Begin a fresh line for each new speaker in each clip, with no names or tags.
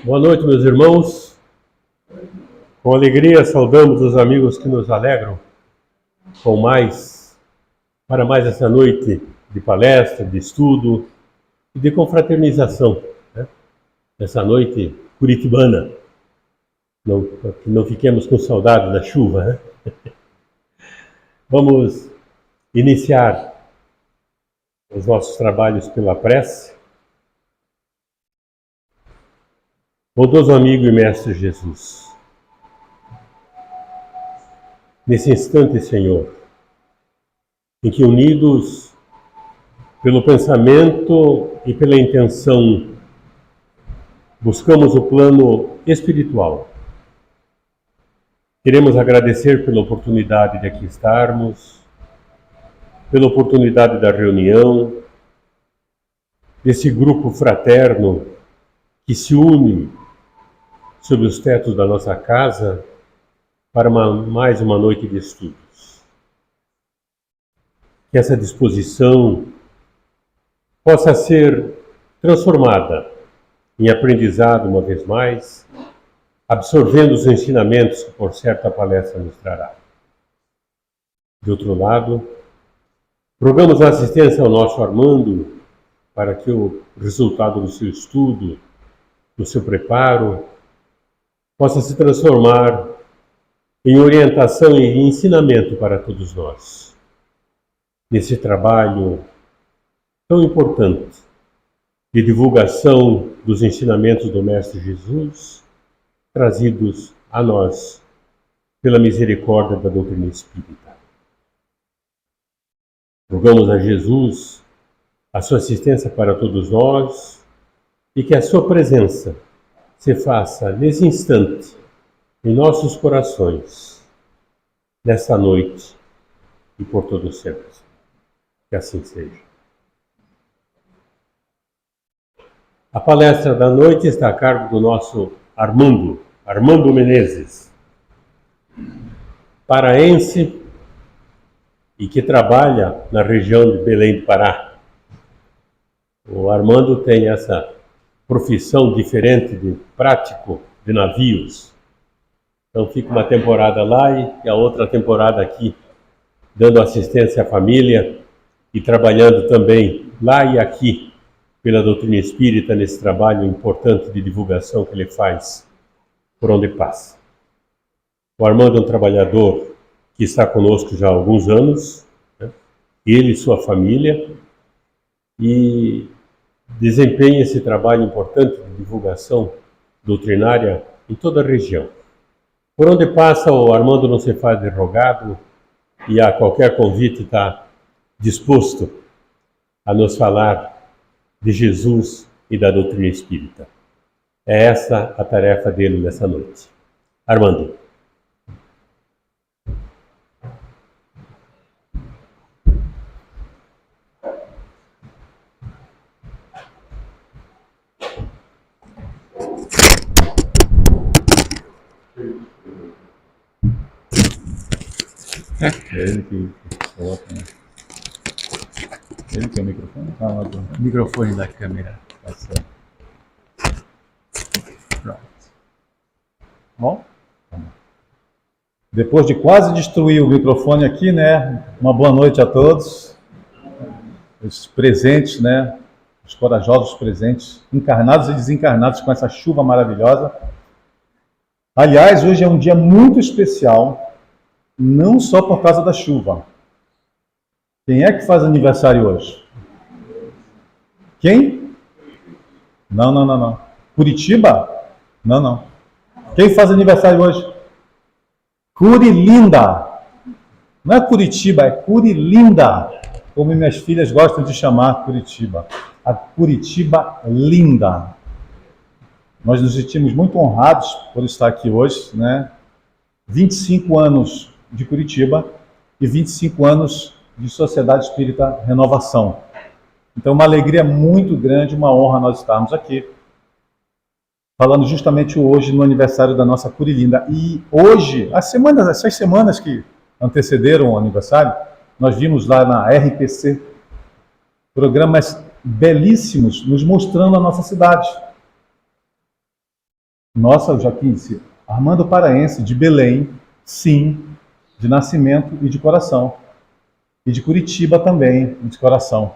Boa noite, meus irmãos. Com alegria saudamos os amigos que nos alegram para mais essa noite de palestra, de estudo e de confraternização, né? Essa noite curitibana. Que não fiquemos com saudade da chuva, né? Vamos iniciar os nossos trabalhos pela prece. Bondoso amigo e mestre Jesus, nesse instante, Senhor, em que unidos pelo pensamento e pela intenção buscamos o plano espiritual, queremos agradecer pela oportunidade de aqui estarmos, pela oportunidade da reunião, desse grupo fraterno que se une sob os tetos da nossa casa para mais uma noite de estudos. Que essa disposição possa ser transformada em aprendizado uma vez mais, absorvendo os ensinamentos que por certa palestra nos trará. De outro lado, rogamos a assistência ao nosso Armando para que o resultado do seu estudo, do seu preparo, possa se transformar em orientação e ensinamento para todos nós, nesse trabalho tão importante de divulgação dos ensinamentos do Mestre Jesus, trazidos a nós pela misericórdia da doutrina espírita. Rogamos a Jesus a sua assistência para todos nós e que a sua presença se faça nesse instante em nossos corações, nesta noite e por todo sempre. Que assim seja. A palestra da noite está a cargo do nosso Armando Menezes, paraense e que trabalha na região de Belém do Pará. O Armando tem essa profissão diferente de prático de navios. Então fica uma temporada lá e a outra temporada aqui, dando assistência à família e trabalhando também lá e aqui pela doutrina espírita nesse trabalho importante de divulgação que ele faz por onde passa. O Armando é um trabalhador que está conosco já há alguns anos, né? Ele e sua família, e desempenha esse trabalho importante de divulgação doutrinária em toda a região. Por onde passa, o Armando não se faz de rogado e a qualquer convite está disposto a nos falar de Jesus e da doutrina espírita. É essa a tarefa dele nessa noite. Armando.
Ele que coloca, né? Ele tem o microfone? O microfone da câmera. Tá certo. Pronto. Bom? Depois de quase destruir o microfone aqui, né? Uma boa noite a todos. Os presentes, né? Os corajosos presentes, encarnados e desencarnados com essa chuva maravilhosa. Aliás, hoje é um dia muito especial. Não só por causa da chuva. Quem é que faz aniversário hoje? Quem? Não. Curitiba? Não. Quem faz aniversário hoje? Curilinda. Não é Curitiba, é Curilinda. Como minhas filhas gostam de chamar Curitiba. A Curitiba linda. Nós nos sentimos muito honrados por estar aqui hoje, né? 25 anos de Curitiba e 25 anos de Sociedade Espírita Renovação. Então, uma alegria muito grande, uma honra nós estarmos aqui, falando justamente hoje no aniversário da nossa Curilinda. E hoje, essas semanas que antecederam o aniversário, nós vimos lá na RPC programas belíssimos nos mostrando a nossa cidade. Nossa, Joaquim disse, Armando paraense, de Belém, sim, de nascimento e de coração. E de Curitiba também, de coração.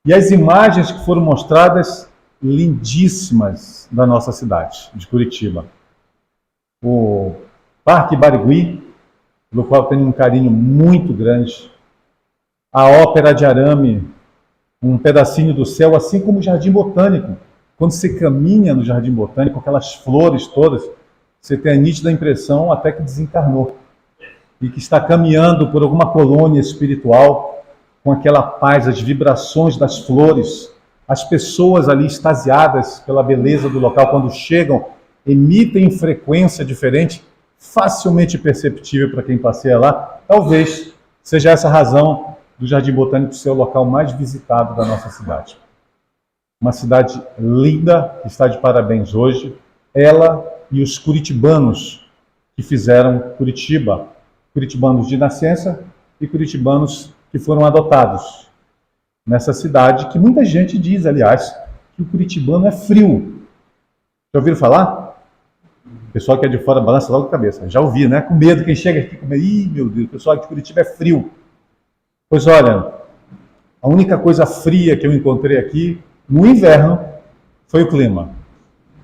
E as imagens que foram mostradas, lindíssimas, da nossa cidade, de Curitiba. O Parque Barigui, do qual eu tenho um carinho muito grande. A Ópera de Arame, um pedacinho do céu, assim como o Jardim Botânico. Quando você caminha no Jardim Botânico, aquelas flores todas, você tem a nítida impressão até que desencarnou. E que está caminhando por alguma colônia espiritual, com aquela paz, as vibrações das flores, as pessoas ali extasiadas pela beleza do local, quando chegam, emitem frequência diferente, facilmente perceptível para quem passeia lá. Talvez seja essa a razão do Jardim Botânico ser o local mais visitado da nossa cidade. Uma cidade linda, que está de parabéns hoje, ela e os curitibanos que fizeram Curitiba, curitibanos de nascença e curitibanos que foram adotados nessa cidade, que muita gente diz, aliás, que o curitibano é frio. Já ouviram falar? O pessoal que é de fora balança logo a cabeça. Já ouvi, né? Com medo, quem chega aqui com medo. Ih, meu Deus, o pessoal de Curitiba é frio. Pois olha, a única coisa fria que eu encontrei aqui, no inverno, foi o clima.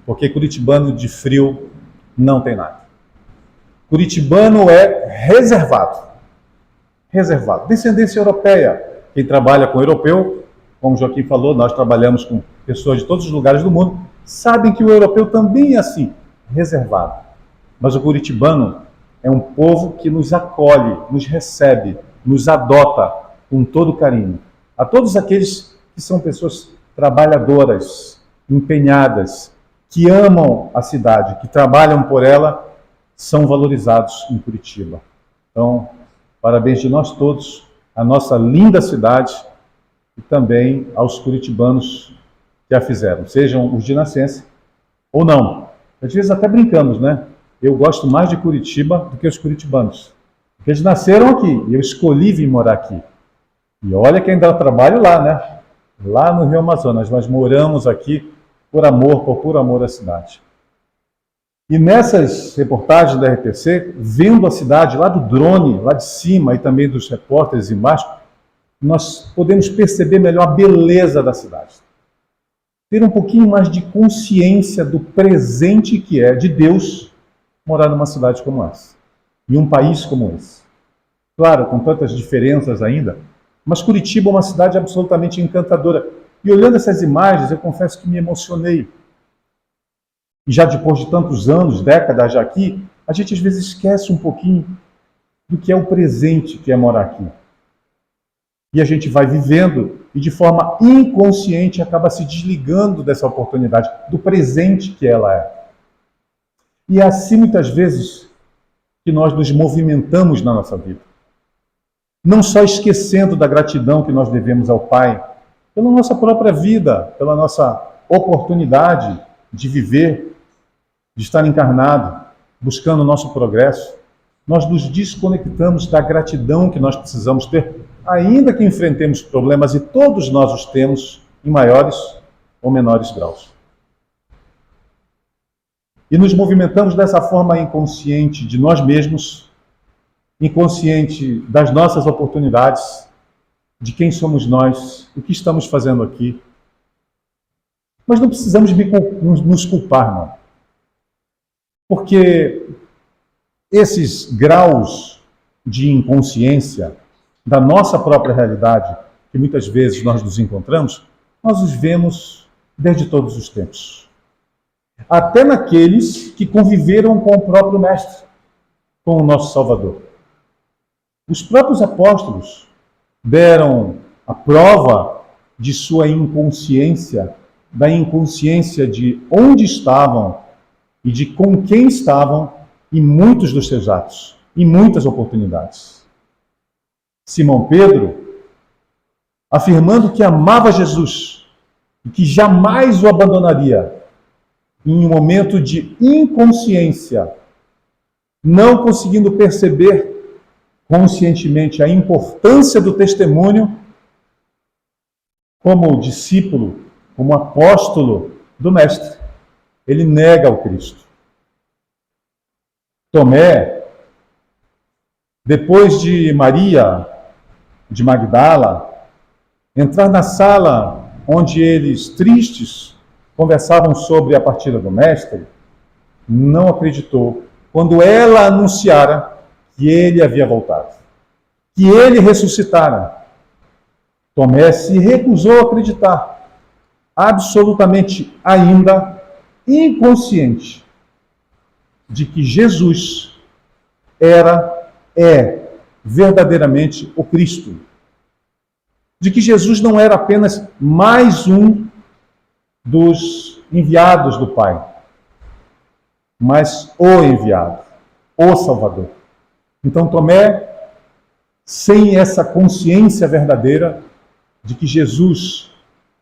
Porque curitibano de frio não tem nada. Curitibano é reservado. Reservado. Descendência europeia. Quem trabalha com europeu, como o Joaquim falou, nós trabalhamos com pessoas de todos os lugares do mundo, sabem que o europeu também é assim, reservado. Mas o curitibano é um povo que nos acolhe, nos recebe, nos adota com todo carinho. A todos aqueles que são pessoas trabalhadoras, empenhadas, que amam a cidade, que trabalham por ela, são valorizados em Curitiba. Então, parabéns de nós todos, à nossa linda cidade e também aos curitibanos que a fizeram, sejam os de nascença ou não. Às vezes até brincamos, né? Eu gosto mais de Curitiba do que os curitibanos. Porque eles nasceram aqui e eu escolhi vir morar aqui. E olha que ainda trabalho lá, né? Lá no Rio Amazonas, mas moramos aqui por puro amor à cidade. E nessas reportagens da RPC, vendo a cidade lá do drone, lá de cima, e também dos repórteres embaixo, nós podemos perceber melhor a beleza da cidade. Ter um pouquinho mais de consciência do presente que é de Deus morar numa cidade como essa, em um país como esse. Claro, com tantas diferenças ainda, mas Curitiba é uma cidade absolutamente encantadora. E olhando essas imagens, eu confesso que me emocionei. E já depois de tantos anos, décadas já aqui, a gente às vezes esquece um pouquinho do que é o presente que é morar aqui. E a gente vai vivendo e de forma inconsciente acaba se desligando dessa oportunidade, do presente que ela é. E é assim muitas vezes que nós nos movimentamos na nossa vida. Não só esquecendo da gratidão que nós devemos ao Pai, pela nossa própria vida, pela nossa oportunidade de viver, de estar encarnado, buscando o nosso progresso, nós nos desconectamos da gratidão que nós precisamos ter, ainda que enfrentemos problemas, e todos nós os temos, em maiores ou menores graus. E nos movimentamos dessa forma inconsciente de nós mesmos, inconsciente das nossas oportunidades, de quem somos nós, o que estamos fazendo aqui. Mas não precisamos nos culpar, não. Porque esses graus de inconsciência da nossa própria realidade, que muitas vezes nós nos encontramos, nós os vemos desde todos os tempos. Até naqueles que conviveram com o próprio Mestre, com o nosso Salvador. Os próprios apóstolos deram a prova de sua inconsciência, da inconsciência de onde estavam e de com quem estavam em muitos dos seus atos, em muitas oportunidades. Simão Pedro, afirmando que amava Jesus e que jamais o abandonaria, em um momento de inconsciência, não conseguindo perceber conscientemente a importância do testemunho, como discípulo, como apóstolo do Mestre, ele nega o Cristo. Tomé, depois de Maria, de Magdala, entrar na sala onde eles, tristes, conversavam sobre a partida do Mestre, não acreditou quando ela anunciara que ele havia voltado, que ele ressuscitara. Tomé se recusou a acreditar, absolutamente ainda inconsciente de que Jesus é verdadeiramente o Cristo. De que Jesus não era apenas mais um dos enviados do Pai, mas o enviado, o Salvador. Então Tomé, sem essa consciência verdadeira de que Jesus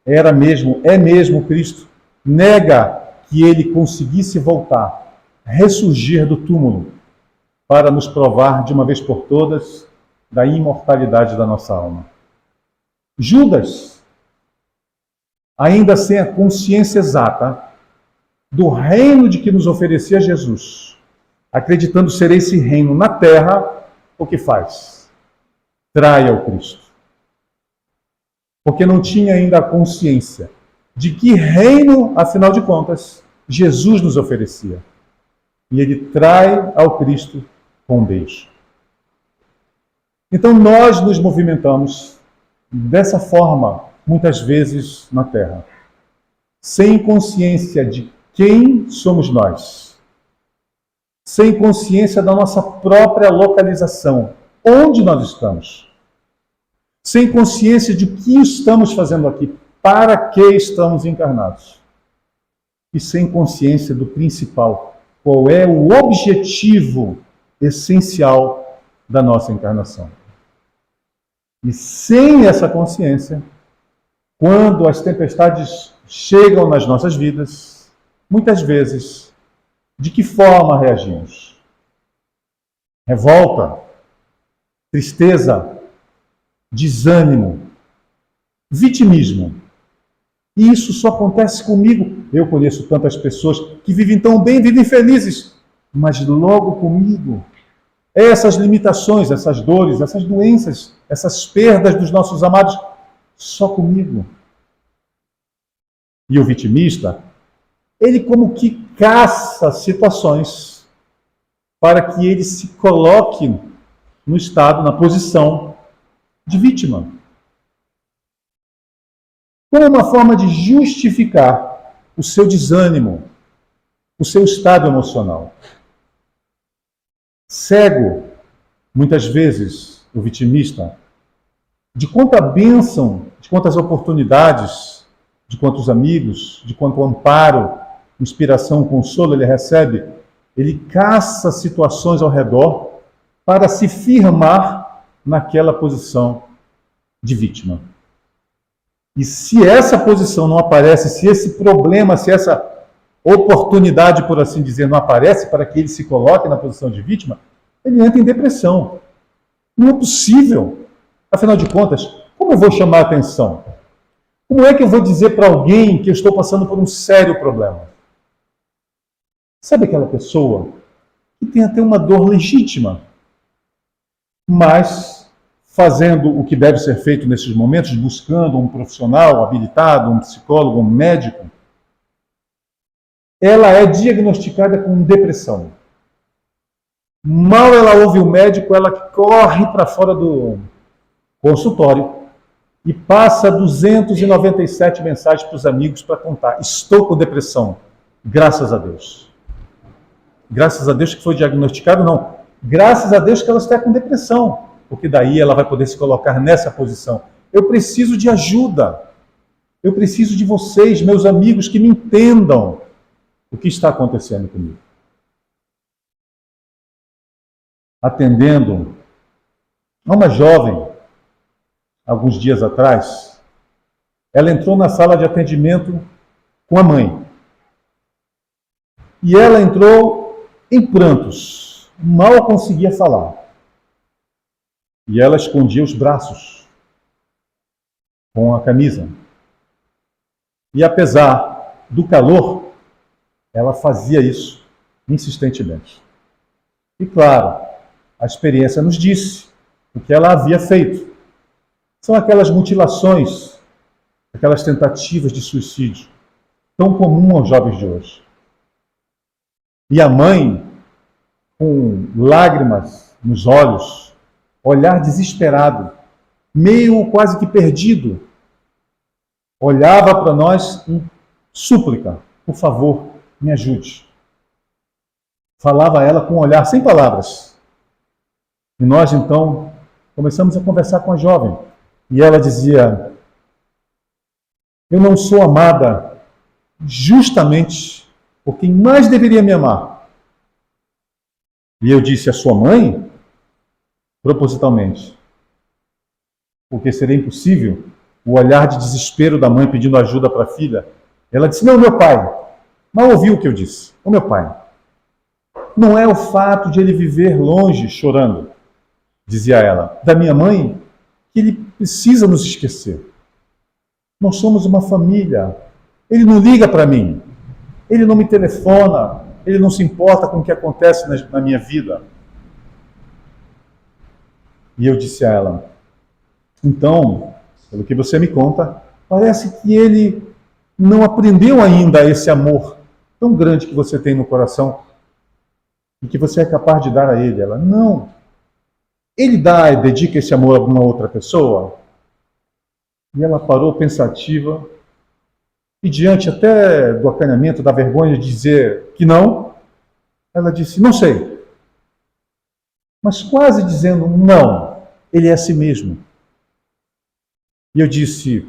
é mesmo Cristo, nega que ele conseguisse voltar, ressurgir do túmulo, para nos provar de uma vez por todas da imortalidade da nossa alma. Judas, ainda sem a consciência exata do reino de que nos oferecia Jesus, acreditando ser esse reino na terra, o que faz? Trai ao Cristo. Porque não tinha ainda a consciência de que reino, afinal de contas, Jesus nos oferecia. E ele trai ao Cristo com um beijo. Então nós nos movimentamos dessa forma, muitas vezes na Terra, sem consciência de quem somos nós, sem consciência da nossa própria localização, onde nós estamos, sem consciência de o que estamos fazendo aqui, para que estamos encarnados, e sem consciência do principal, qual é o objetivo essencial da nossa encarnação. E sem essa consciência, quando as tempestades chegam nas nossas vidas, muitas vezes, de que forma reagimos? Revolta, tristeza, desânimo, vitimismo. E isso só acontece comigo. Eu conheço tantas pessoas que vivem tão bem, vivem felizes, mas logo comigo, essas limitações, essas dores, essas doenças, essas perdas dos nossos amados, só comigo. E o vitimista, ele como que caça situações para que ele se coloque no estado, na posição de vítima. Como uma forma de justificar o seu desânimo, o seu estado emocional. Cego, muitas vezes, o vitimista, de quanta bênção, de quantas oportunidades, de quantos amigos, de quanto amparo, inspiração, consolo ele recebe, ele caça situações ao redor para se firmar naquela posição de vítima. E se essa posição não aparece, se esse problema, se essa oportunidade, por assim dizer, não aparece para que ele se coloque na posição de vítima, ele entra em depressão. Não é possível. Afinal de contas, como eu vou chamar a atenção? Como é que eu vou dizer para alguém que eu estou passando por um sério problema? Sabe aquela pessoa que tem até uma dor legítima, mas fazendo o que deve ser feito nesses momentos, buscando um profissional habilitado, um psicólogo, um médico, ela é diagnosticada com depressão. Mal ela ouve o médico, ela corre para fora do consultório e passa 297 mensagens para os amigos para contar. Estou com depressão, graças a Deus. Graças a Deus que foi diagnosticado, não. Graças a Deus que ela está com depressão, porque daí ela vai poder se colocar nessa posição. Eu preciso de ajuda. Eu preciso de vocês, meus amigos, que me entendam o que está acontecendo comigo. Atendendo a uma jovem, alguns dias atrás, ela entrou na sala de atendimento com a mãe. E ela entrou em prantos, mal conseguia falar. E ela escondia os braços com a camisa. E apesar do calor, ela fazia isso insistentemente. E claro, a experiência nos disse o que ela havia feito. São aquelas mutilações, aquelas tentativas de suicídio, tão comum aos jovens de hoje. E a mãe, com lágrimas nos olhos, olhar desesperado, meio quase que perdido, olhava para nós em súplica: por favor, me ajude. Falava a ela com um olhar, sem palavras. E nós, então, começamos a conversar com a jovem. E ela dizia: eu não sou amada justamente por quem mais deveria me amar. E eu disse: a sua mãe? Propositalmente. Porque seria impossível o olhar de desespero da mãe pedindo ajuda para a filha. Ela disse: não, meu pai. Mal ouviu o que eu disse. O meu pai. Não é o fato de ele viver longe, chorando, dizia ela, da minha mãe, que ele precisa nos esquecer. Nós somos uma família. Ele não liga para mim. Ele não me telefona. Ele não se importa com o que acontece na minha vida. E eu disse a ela: então, pelo que você me conta, parece que ele não aprendeu ainda esse amor tão grande que você tem no coração e que você é capaz de dar a ele. Ela: não. Ele dá e dedica esse amor a alguma outra pessoa? E ela parou pensativa e, diante até do acanhamento, da vergonha de dizer que não, ela disse: não sei. Mas quase dizendo: não, ele é a si mesmo. E eu disse: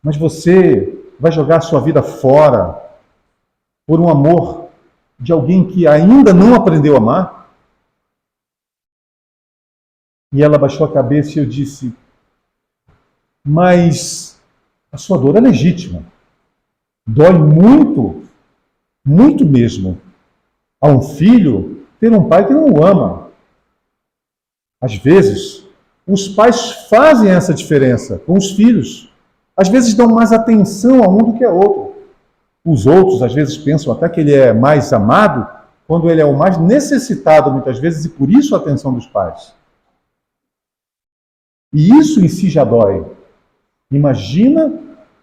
mas você vai jogar a sua vida fora por um amor de alguém que ainda não aprendeu a amar? E ela baixou a cabeça e eu disse: mas a sua dor é legítima. Dói muito, muito mesmo, a um filho ter um pai que não o ama. Às vezes, os pais fazem essa diferença com os filhos. Às vezes dão mais atenção a um do que a outro. Os outros, às vezes, pensam até que ele é mais amado quando ele é o mais necessitado, muitas vezes, e por isso a atenção dos pais. E isso em si já dói. Imagina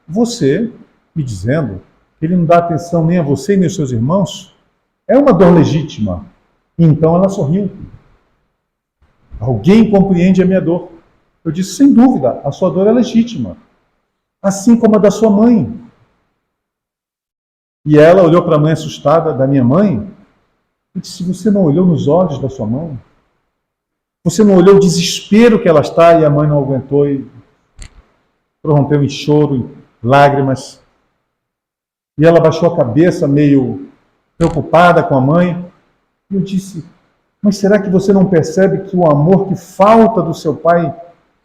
você me dizendo que ele não dá atenção nem a você nem aos seus irmãos. É uma dor legítima. Então ela sorriu. Alguém compreende a minha dor? Eu disse: sem dúvida, a sua dor é legítima. Assim como a da sua mãe. E ela olhou para a mãe assustada da minha mãe e disse: você não olhou nos olhos da sua mãe? Você não olhou o desespero que ela está? E a mãe não aguentou e prorrompeu em choro, em lágrimas. E ela baixou a cabeça, meio preocupada com a mãe. E eu disse: mas será que você não percebe que o amor que falta do seu pai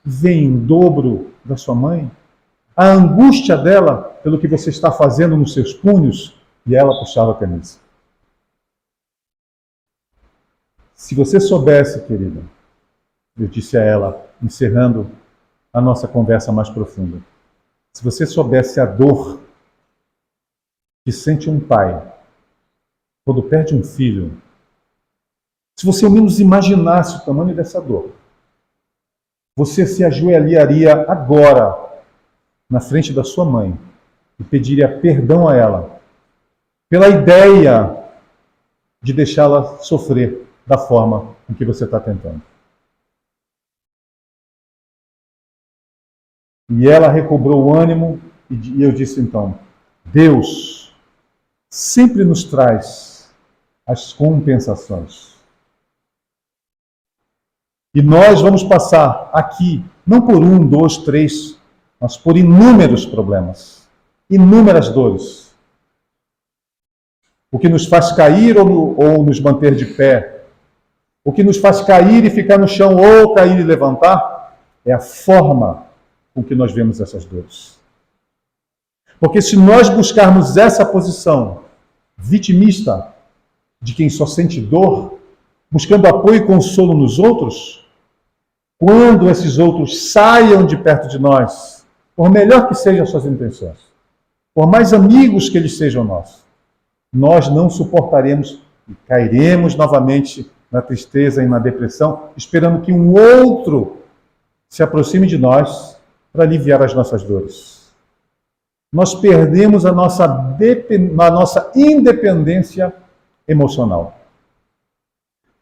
vem em dobro da sua mãe? A angústia dela pelo que você está fazendo nos seus punhos? E ela puxava a camisa. Se você soubesse, querida, eu disse a ela, encerrando a nossa conversa mais profunda, se você soubesse a dor que sente um pai quando perde um filho, se você ao menos imaginasse o tamanho dessa dor, você se ajoelharia agora na frente da sua mãe e pediria perdão a ela pela ideia de deixá-la sofrer da forma com que você está tentando. E ela recobrou o ânimo e eu disse então: Deus sempre nos traz as compensações. E nós vamos passar aqui, não por 1, 2, 3, mas por inúmeros problemas, inúmeras dores. O que nos faz cair ou nos manter de pé, o que nos faz cair e ficar no chão ou cair e levantar, é a forma com que nós vemos essas dores. Porque se nós buscarmos essa posição vitimista de quem só sente dor, buscando apoio e consolo nos outros, quando esses outros saiam de perto de nós, por melhor que sejam as suas intenções, por mais amigos que eles sejam nossos, nós não suportaremos e cairemos novamente na tristeza e na depressão, esperando que um outro se aproxime de nós para aliviar as nossas dores. Nós perdemos a nossa independência emocional.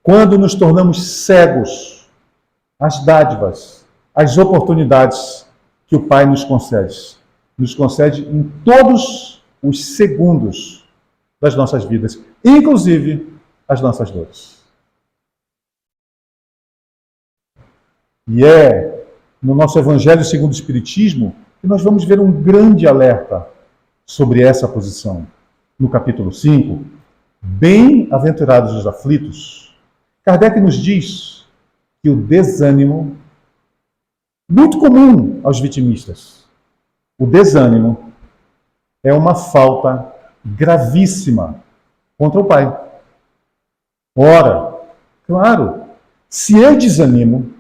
Quando nos tornamos cegos às dádivas, às oportunidades que o Pai nos concede em todos os segundos das nossas vidas, inclusive as nossas dores. E é no nosso Evangelho segundo o Espiritismo que nós vamos ver um grande alerta sobre essa posição. No capítulo 5, Bem-aventurados os aflitos, Kardec nos diz que o desânimo, muito comum aos vitimistas, o desânimo é uma falta gravíssima contra o Pai. Ora, claro, se eu desanimo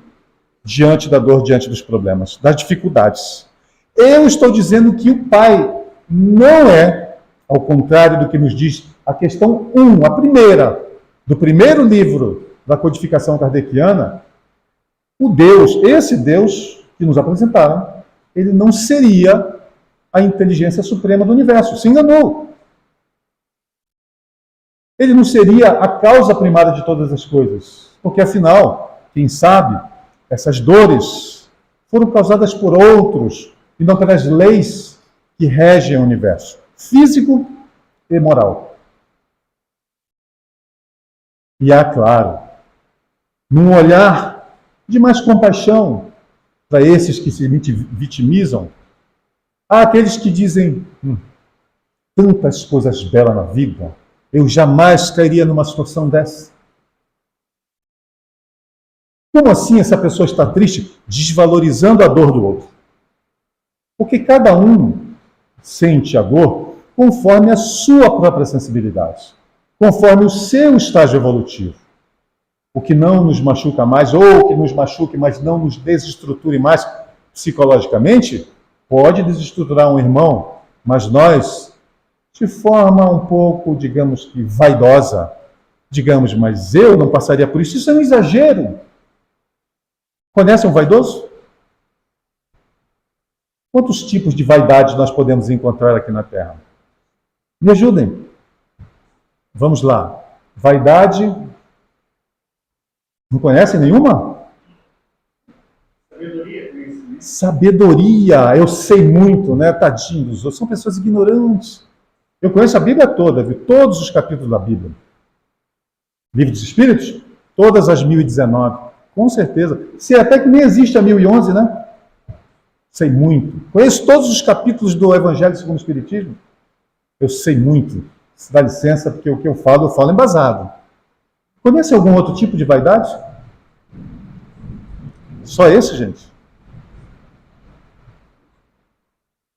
diante da dor, diante dos problemas, das dificuldades, eu estou dizendo que o Pai não é, ao contrário do que nos diz a questão 1, a primeira, do primeiro livro da codificação kardeciana, o Deus, esse Deus que nos apresentaram, ele não seria a inteligência suprema do universo. Se enganou. Ele não seria a causa primária de todas as coisas. Porque, afinal, quem sabe, essas dores foram causadas por outros e não pelas leis que regem o universo, físico e moral. E há, claro, num olhar de mais compaixão para esses que se vitimizam, há aqueles que dizem, tantas coisas belas na vida, eu jamais cairia numa situação dessa. Como assim essa pessoa está triste, desvalorizando a dor do outro? Porque cada um sente a dor conforme a sua própria sensibilidade, conforme o seu estágio evolutivo. O que não nos machuca mais, ou o que nos machuque, mas não nos desestruture mais psicologicamente, pode desestruturar um irmão, mas nós, de forma um pouco, digamos que vaidosa, digamos, mas eu não passaria por isso. Isso é um exagero. Conhece um vaidoso? Quantos tipos de vaidade nós podemos encontrar aqui na Terra? Me ajudem. Vamos lá. Vaidade. Não conhece nenhuma? Sabedoria. Eu sei muito, né? Tadinhos. São pessoas ignorantes. Eu conheço a Bíblia toda, viu? Todos os capítulos da Bíblia. Livro dos Espíritos? Todas as 1019. Com certeza. Se até que nem existe a 1011, né? Sei muito. Conheço todos os capítulos do Evangelho segundo o Espiritismo. Eu sei muito. Se dá licença, porque o que eu falo embasado. Conhece algum outro tipo de vaidade? Só esse, gente?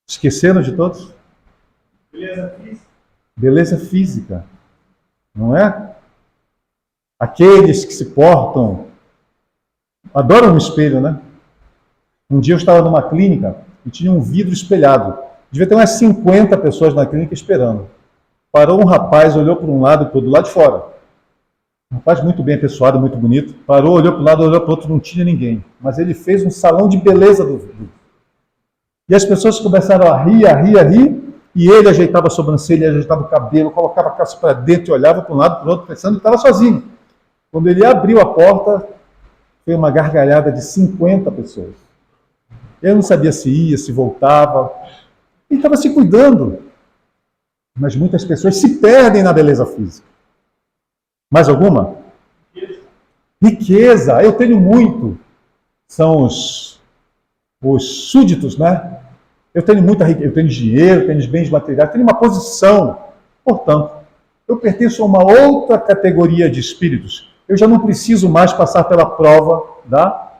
Esqueceram de todos?
Beleza física.
Beleza física. Não é? Aqueles que se portam... Adoram um espelho, né? Um dia eu estava numa clínica e tinha um vidro espelhado. Devia ter umas 50 pessoas na clínica esperando. Parou um rapaz, olhou para um lado e para o lado de fora. Um rapaz muito bem apessoado, muito bonito. Parou, olhou para um lado, olhou para o outro, não tinha ninguém. Mas ele fez um salão de beleza do vidro. E as pessoas começaram a rir, e ele ajeitava a sobrancelha, ajeitava o cabelo, colocava a calça para dentro e olhava para um lado e para o outro, pensando que estava sozinho. Quando ele abriu a porta, foi uma gargalhada de 50 pessoas. Eu não sabia se ia, se voltava. Ele estava se cuidando. Mas muitas pessoas se perdem na beleza física. Mais alguma? Riqueza. Eu tenho muito. São os súditos, né? Eu tenho muita riqueza. Eu tenho dinheiro, tenho bens materiais, tenho uma posição. Portanto, eu pertenço a uma outra categoria de espíritos. Eu já não preciso mais passar pela prova da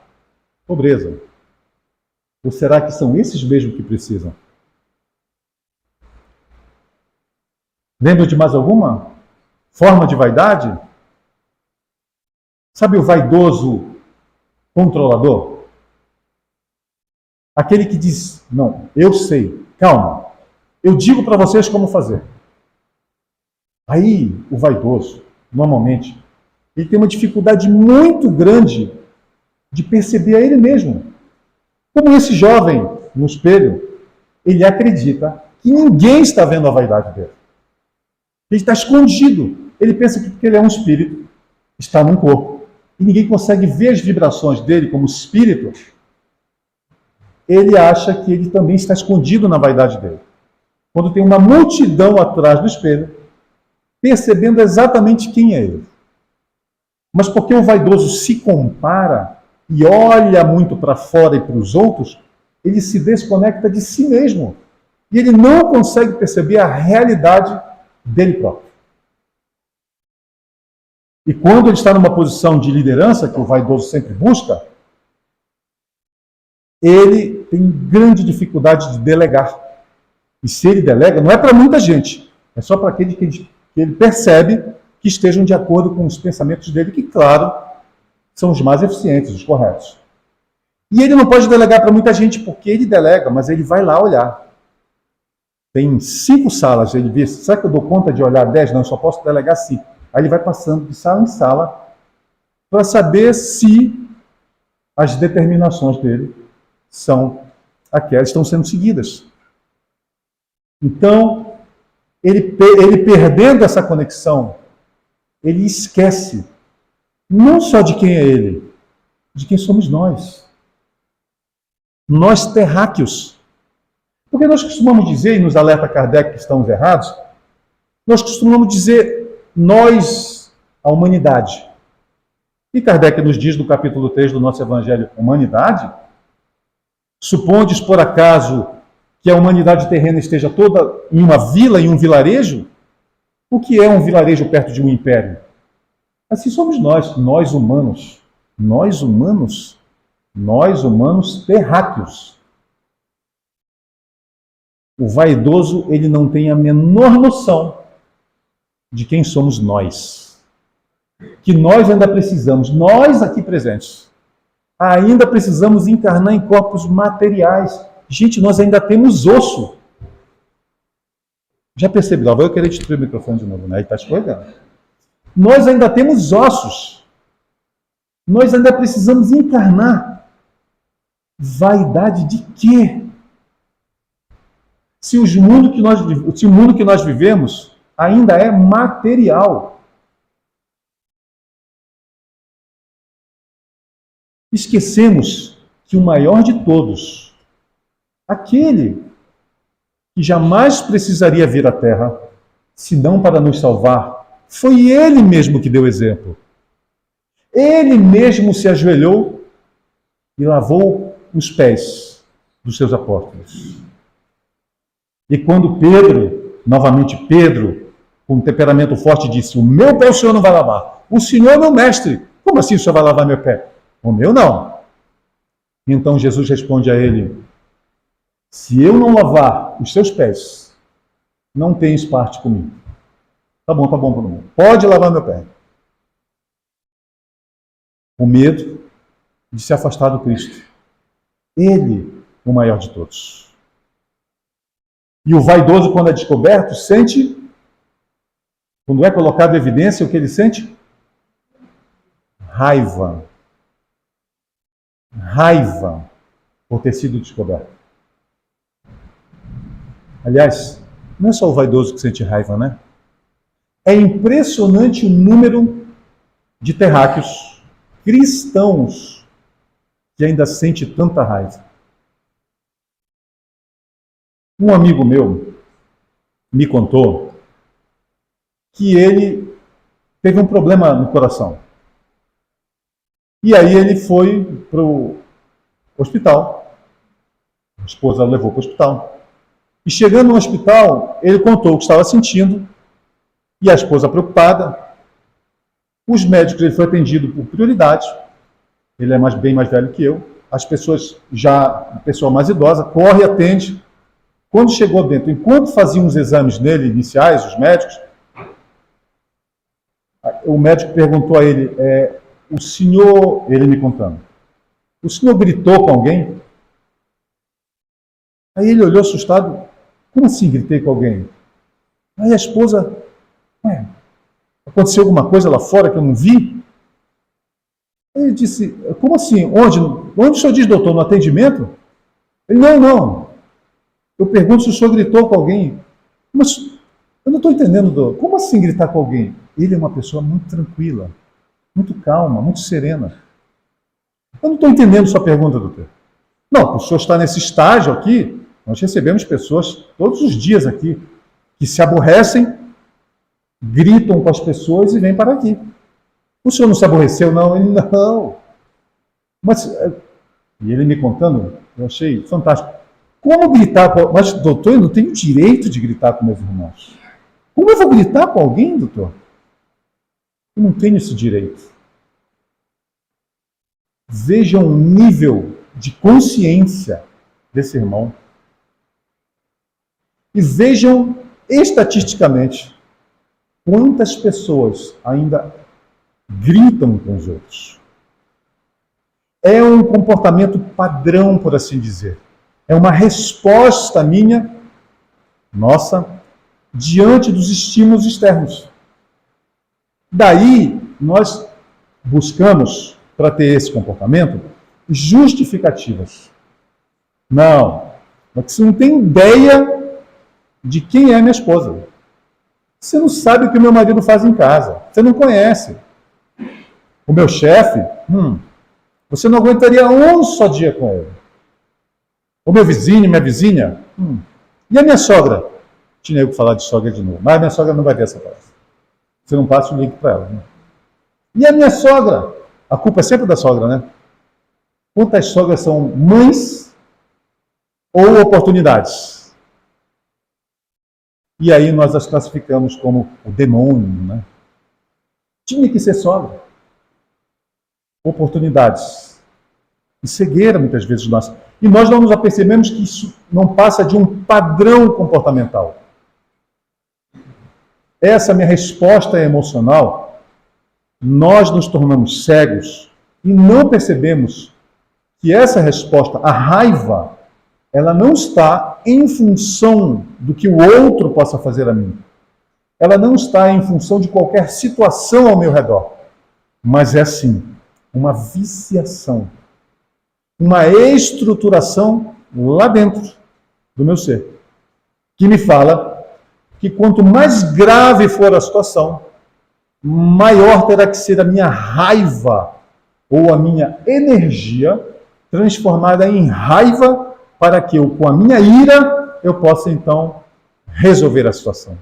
pobreza. Ou será que são esses mesmo que precisam? Lembra de mais alguma forma de vaidade? Sabe o vaidoso controlador? Aquele que diz, não, eu sei, calma, eu digo para vocês como fazer. Aí, o vaidoso, normalmente, ele tem uma dificuldade muito grande de perceber a ele mesmo. Como esse jovem no espelho, ele acredita que ninguém está vendo a vaidade dele. Ele está escondido. Ele pensa que porque ele é um espírito, está num corpo, e ninguém consegue ver as vibrações dele como espírito, ele acha que ele também está escondido na vaidade dele. Quando tem uma multidão atrás do espelho, percebendo exatamente quem é ele. Mas porque o vaidoso se compara e olha muito para fora e para os outros, ele se desconecta de si mesmo. E ele não consegue perceber a realidade dele próprio. E quando ele está numa posição de liderança, que o vaidoso sempre busca, ele tem grande dificuldade de delegar. E se ele delega, não é para muita gente, é só para aquele que ele percebe que estejam de acordo com os pensamentos dele, que, claro, são os mais eficientes, os corretos. E ele não pode delegar para muita gente, porque ele delega, mas ele vai lá olhar. Tem 5 salas, ele vê, será que eu dou conta de olhar 10? Não, eu só posso delegar 5. Aí ele vai passando de sala em sala para saber se as determinações dele são aquelas que estão sendo seguidas. Então, ele perdendo essa conexão, ele esquece não só de quem é ele, de quem somos nós. Nós terráqueos. Porque nós costumamos dizer, e nos alerta Kardec que estamos errados, nós costumamos dizer nós, a humanidade. E Kardec nos diz no capítulo 3 do nosso Evangelho, humanidade, supondes por acaso que a humanidade terrena esteja toda em uma vila, em um vilarejo? O que é um vilarejo perto de um império? Assim somos nós humanos. Nós humanos terráqueos. O vaidoso, ele não tem a menor noção de quem somos nós. Que nós ainda precisamos, nós aqui presentes, ainda precisamos encarnar em corpos materiais. Gente, nós ainda temos osso. Já percebi, lá vou eu querer destruir o microfone de novo, né? Ele está escorregando. Nós ainda temos ossos. Nós ainda precisamos encarnar. Vaidade de quê? Se o mundo que nós vivemos ainda é material. Esquecemos que o maior de todos, aquele que jamais precisaria vir à Terra, senão para nos salvar, foi Ele mesmo que deu exemplo. Ele mesmo se ajoelhou e lavou os pés dos seus apóstolos. E quando Pedro, novamente Pedro, com um temperamento forte, disse: o meu pé o Senhor não vai lavar. O Senhor é meu mestre. Como assim o Senhor vai lavar meu pé? O meu não. Então Jesus responde a ele: se eu não lavar os seus pés, não tens parte comigo. Tá bom, todo mundo. Pode lavar meu pé. O medo de se afastar do Cristo. Ele, o maior de todos. E o vaidoso, quando é descoberto, sente, quando é colocado em evidência, o que ele sente? Raiva. Raiva por ter sido descoberto. Aliás, não é só o vaidoso que sente raiva, né? É impressionante o número de terráqueos cristãos que ainda sente tanta raiva. Um amigo meu me contou que ele teve um problema no coração. E aí ele foi para o hospital. A esposa o levou para o hospital. E chegando no hospital, ele contou o que estava sentindo. E a esposa preocupada. Os médicos, ele foi atendido por prioridade. Ele é bem mais velho que eu. As pessoas a pessoa mais idosa, corre e atende. Quando chegou dentro, enquanto faziam os exames nele, iniciais, os médicos, o médico perguntou a ele, o senhor, ele me contando, o senhor gritou com alguém? Aí ele olhou assustado, como assim gritei com alguém? Aí a esposa, Ué, aconteceu alguma coisa lá fora que eu não vi? Ele disse, como assim? Onde o senhor diz, doutor, no atendimento? Ele, não. Eu pergunto se o senhor gritou com alguém. Mas eu não estou entendendo, doutor. Como assim gritar com alguém? Ele é uma pessoa muito tranquila, muito calma, muito serena. Eu não estou entendendo sua pergunta, doutor. Não, o senhor está nesse estágio aqui, nós recebemos pessoas todos os dias aqui que se aborrecem, gritam com as pessoas e vêm para aqui. O senhor não se aborreceu, não? Ele, não. Mas, e ele me contando, eu achei fantástico. Como gritar com... Mas, doutor, eu não tenho direito de gritar com meus irmãos. Como eu vou gritar com alguém, doutor? Eu não tenho esse direito. Vejam o nível de consciência desse irmão. E vejam, estatisticamente, quantas pessoas ainda gritam com os outros. É um comportamento padrão, por assim dizer. É uma resposta minha, nossa, diante dos estímulos externos. Daí, nós buscamos, para ter esse comportamento, justificativas. Não, você não tem ideia de quem é minha esposa. Você não sabe o que o meu marido faz em casa. Você não conhece. O meu chefe, você não aguentaria um só dia com ele. O meu vizinho, minha vizinha, E a minha sogra? Tinha que falar de sogra de novo, mas a minha sogra não vai ver essa frase. Você não passa o link para ela. Né? E a minha sogra? A culpa é sempre da sogra, né? Quantas sogras são mães ou oportunidades? E aí nós as classificamos como o demônio, né? Tinha que ser sogra. Oportunidades. E cegueira, muitas vezes, nós. E nós não nos apercebemos que isso não passa de um padrão comportamental. Essa minha resposta emocional, nós nos tornamos cegos e não percebemos que essa resposta, a raiva, ela não está em função do que o outro possa fazer a mim. Ela não está em função de qualquer situação ao meu redor. Mas é sim uma viciação, uma estruturação lá dentro do meu ser, que me fala que quanto mais grave for a situação, maior terá que ser a minha raiva ou a minha energia transformada em raiva para que eu, com a minha ira, eu possa então resolver a situação.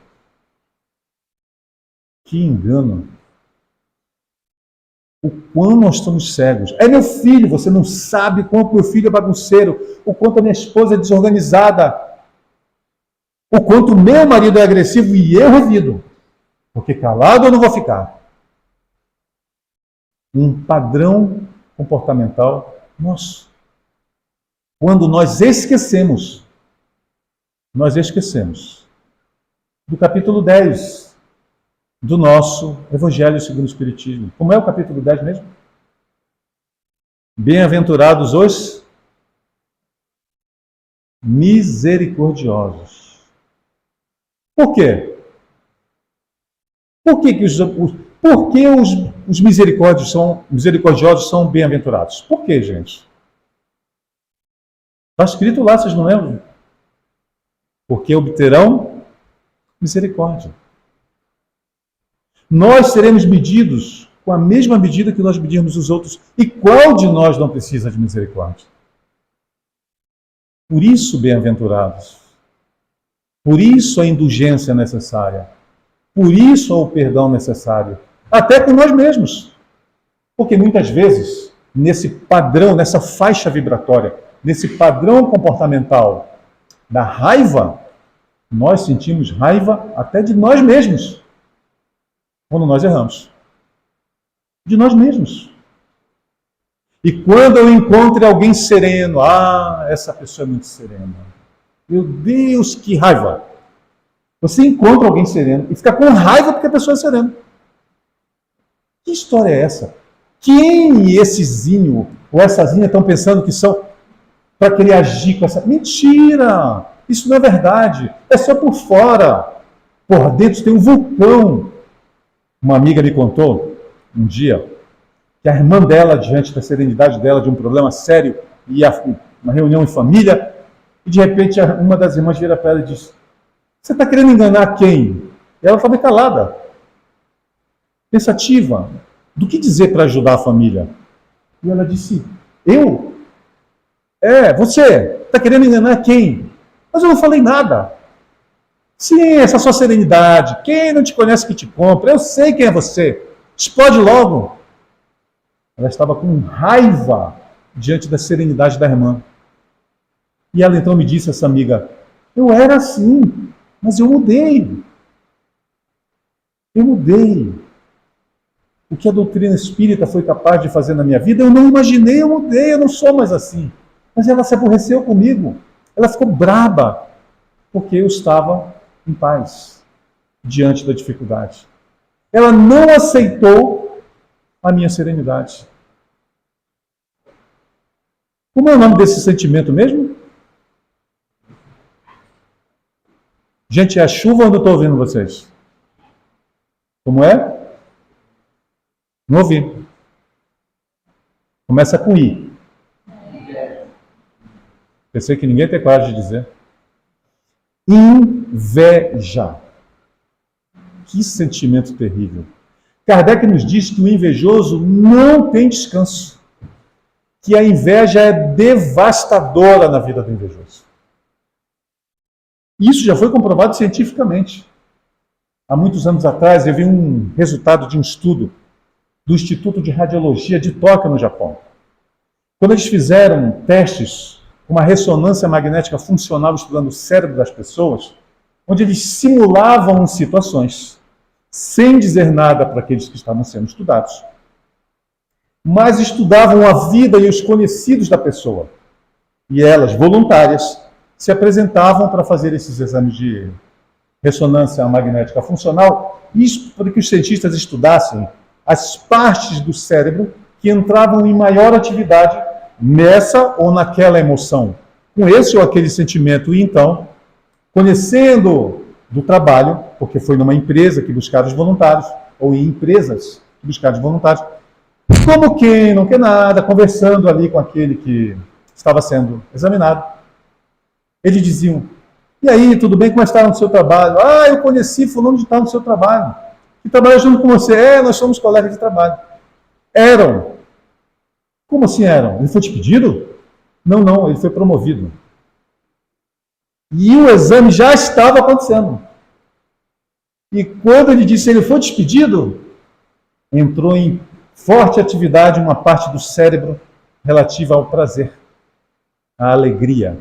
Que engano! O quão nós estamos cegos. É meu filho, você não sabe quanto meu filho é bagunceiro, o quanto a minha esposa é desorganizada, o quanto meu marido é agressivo e eu revido. Porque calado eu não vou ficar. Um padrão comportamental nosso. Quando nós esquecemos do capítulo 10 do nosso Evangelho segundo o Espiritismo. Como é o capítulo 10 mesmo? Bem-aventurados os misericordiosos. Por quê? Por que os misericordiosos são bem-aventurados? Por quê, gente? Está escrito lá, vocês não lembram? Porque obterão misericórdia. Nós seremos medidos com a mesma medida que nós medirmos os outros. E qual de nós não precisa de misericórdia? Por isso, bem-aventurados. Por isso a indulgência necessária. Por isso o perdão necessário. Até com nós mesmos. Porque muitas vezes, nesse padrão, nessa faixa vibratória, nesse padrão comportamental da raiva, nós sentimos raiva até de nós mesmos. Quando nós erramos. De nós mesmos. E quando eu encontro alguém sereno, essa pessoa é muito serena. Meu Deus, que raiva! Você encontra alguém sereno e fica com raiva porque a pessoa é serena. Que história é essa? Quem essezinho ouessazinha estão pensando que são para querer agir com essa... Mentira! Isso não é verdade. É só por fora. Por dentro tem um vulcão Uma amiga me contou um dia que a irmã dela, diante da serenidade dela, de um problema sério, ia a uma reunião em família, e de repente uma das irmãs vira para ela e diz: você está querendo enganar quem? E ela estava calada, pensativa, do que dizer para ajudar a família. E ela disse: eu? Você está querendo enganar quem? Mas eu não falei nada. Sim, essa sua serenidade, quem não te conhece que te compra, eu sei quem é você, explode logo. Ela estava com raiva diante da serenidade da irmã. E ela então me disse, essa amiga: eu era assim, mas eu mudei. Eu mudei. O que a doutrina espírita foi capaz de fazer na minha vida, eu não imaginei, eu mudei, eu não sou mais assim. Mas ela se aborreceu comigo. Ela ficou braba, porque eu estava em paz diante da dificuldade. Ela não aceitou a minha serenidade. Como é o nome desse sentimento mesmo? Gente, é a chuva ou eu estou ouvindo vocês? Como é? Não ouvi. Começa com I. Pensei que ninguém tem coragem de dizer. Inveja. Que sentimento terrível. Kardec nos diz que o invejoso não tem descanso. Que a inveja é devastadora na vida do invejoso. Isso já foi comprovado cientificamente. Há muitos anos atrás, eu vi um resultado de um estudo do Instituto de Radiologia de Tóquio, no Japão. Quando eles fizeram testes com uma ressonância magnética funcional estudando o cérebro das pessoas, onde eles simulavam situações, sem dizer nada para aqueles que estavam sendo estudados, mas estudavam a vida e os conhecidos da pessoa. E elas, voluntárias, se apresentavam para fazer esses exames de ressonância magnética funcional, isso para que os cientistas estudassem as partes do cérebro que entravam em maior atividade nessa ou naquela emoção, com esse ou aquele sentimento. E então, conhecendo do trabalho, porque foi numa empresa que buscaram os voluntários, ou em empresas que buscaram os voluntários, como quem não quer nada, conversando ali com aquele que estava sendo examinado, eles diziam: e aí, tudo bem? Como está no seu trabalho? Ah, eu conheci fulano de tal no seu trabalho. Que trabalha junto com você? Nós somos colegas de trabalho. Eram. Como assim eram? Ele foi despedido? Não, ele foi promovido. E o exame já estava acontecendo. E quando ele disse que ele foi despedido, entrou em forte atividade uma parte do cérebro relativa ao prazer, à alegria.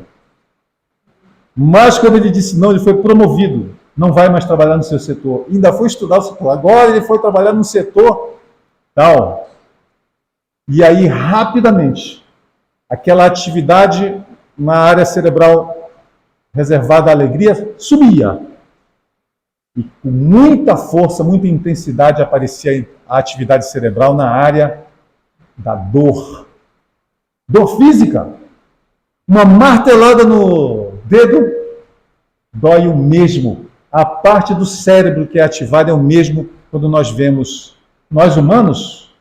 Mas quando ele disse não, ele foi promovido, não vai mais trabalhar no seu setor, ainda foi estudar o setor, agora ele foi trabalhar no setor tal. E aí, rapidamente, aquela atividade na área cerebral reservada à alegria sumia. E com muita força, muita intensidade aparecia a atividade cerebral na área da dor. Dor física. Uma martelada no dedo dói o mesmo. A parte do cérebro que é ativada é o mesmo quando nós vemos nós humanos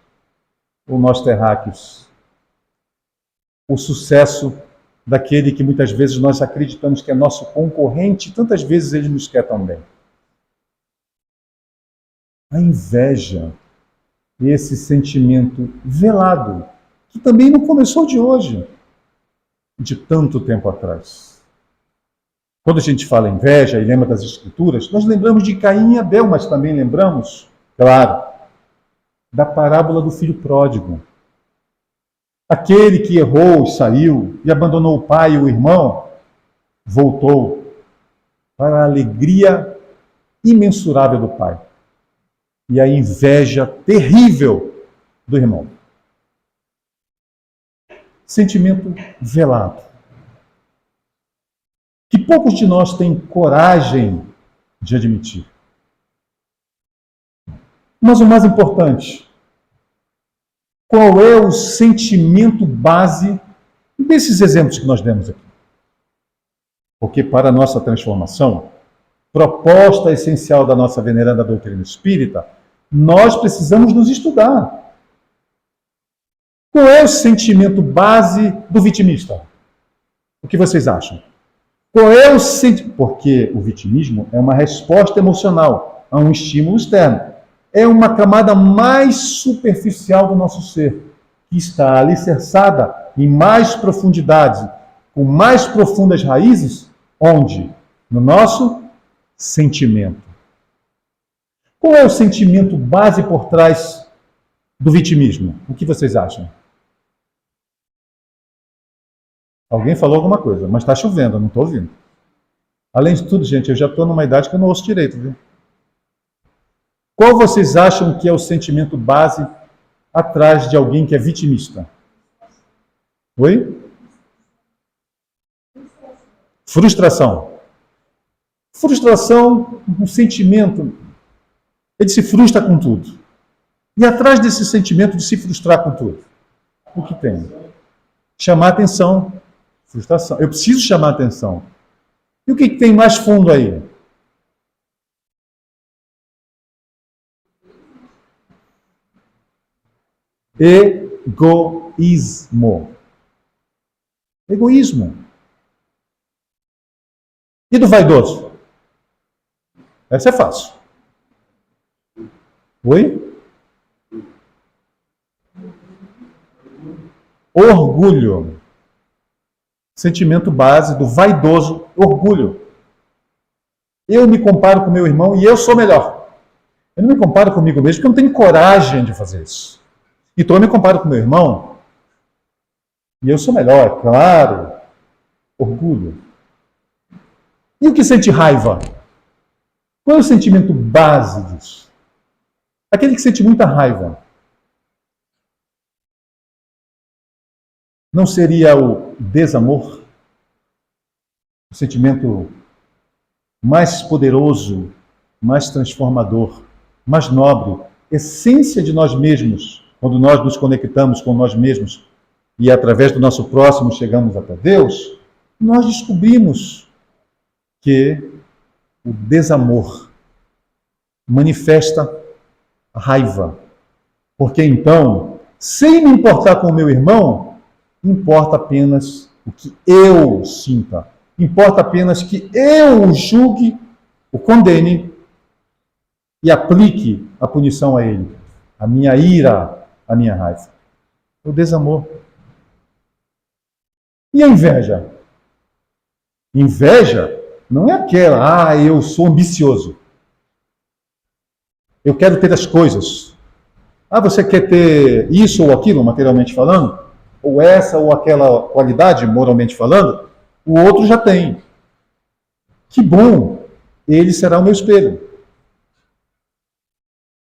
ou nós terráqueos. O sucesso daquele que muitas vezes nós acreditamos que é nosso concorrente, tantas vezes ele nos quer tão bem. A inveja, esse sentimento velado, que também não começou de hoje, de tanto tempo atrás. Quando a gente fala inveja e lembra das Escrituras, nós lembramos de Caim e Abel, mas também lembramos, claro, da parábola do filho pródigo. Aquele que errou, saiu e abandonou o pai e o irmão, voltou para a alegria imensurável do pai e a inveja terrível do irmão. Sentimento velado, que poucos de nós têm coragem de admitir. Mas o mais importante, qual é o sentimento base desses exemplos que nós demos aqui? Porque para a nossa transformação, proposta essencial da nossa veneranda doutrina espírita Nós precisamos nos estudar. Qual é o sentimento base do vitimista? O que vocês acham? Qual é o sentimento? Porque o vitimismo é uma resposta emocional a um estímulo externo. É uma camada mais superficial do nosso ser, que está alicerçada em mais profundidade, com mais profundas raízes, onde? No nosso sentimento. Qual é o sentimento base por trás do vitimismo? O que vocês acham? Alguém falou alguma coisa, mas está chovendo, eu não estou ouvindo. Além de tudo, gente, eu já estou numa idade que eu não ouço direito, viu? Qual vocês acham que é o sentimento base atrás de alguém que é vitimista? Oi? Frustração. Frustração, um sentimento, ele se frustra com tudo. E atrás desse sentimento de se frustrar com tudo, o que tem? Chamar atenção. Frustração. Eu preciso chamar atenção. E o que tem mais fundo aí? Egoísmo. Egoísmo. E do vaidoso? Essa é fácil. Oi? Orgulho. Sentimento base do vaidoso, orgulho. Eu me comparo com meu irmão e eu sou melhor. Eu não me comparo comigo mesmo porque eu não tenho coragem de fazer isso. Então eu me comparo com meu irmão e eu sou melhor, é claro. Orgulho. E o que sente raiva? Qual é o sentimento base disso? Aquele que sente muita raiva. Não seria o desamor? O sentimento mais poderoso, mais transformador, mais nobre, essência de nós mesmos, quando nós nos conectamos com nós mesmos e através do nosso próximo chegamos até Deus, nós descobrimos que o desamor manifesta a raiva. Porque então, sem me importar com o meu irmão, importa apenas o que eu sinta. Importa apenas que eu o julgue, o condene e aplique a punição a ele. A minha ira, a minha raiva. O desamor. E a inveja? Inveja não é aquela, eu sou ambicioso. Eu quero ter as coisas. Você quer ter isso ou aquilo, materialmente falando? Ou essa ou aquela qualidade, moralmente falando? O outro já tem. Que bom! Ele será o meu espelho.